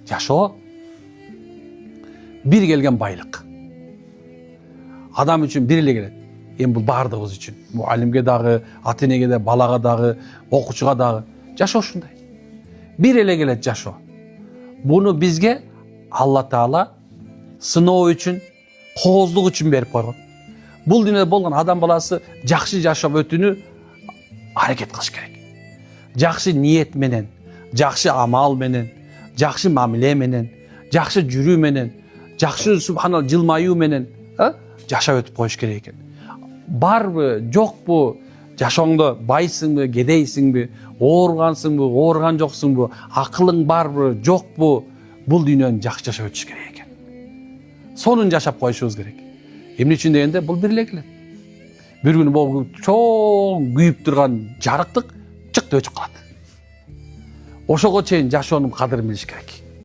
Жашоо бир келген байлык. Адам үчүн бир эле келет. Эми бул баардыгыбыз үчүн. Муалимге дагы, ата-энеге да, балага дагы, окуучуга дагы. Жашоо ушундай. Бир эле келет жашоо. Буну бизге Алла Таала сыноо үчүн, кооздук үчүн берип койгон. Бул дүйнөдө болгон адам баласы жакшы жашап өтүүнү аракет кылыш керек. Жакшы ниет менен, жакшы амал менен, жакшы мамиле менен, жакшы жүрүү менен, жакшы субханалла жылмаюу менен жашап өтүп коюш керек экен. Барбы, жокпу, жашооңдо байсыңбы, кедейсиңби, ооругансыңбы, ооруган жоксуңбу, акылың барбы, жокпу, бул дүйнөнү жакшы жашап өтүш керек экен. Сонун жашап коюшубуз керек. Эмне үчүн дегенде бул бир эле келет. Бир күнү могу чоң күйүп турган жарыктык чыкты өчүп калат. Ошого чейин жашоонун кадырын билиш керек.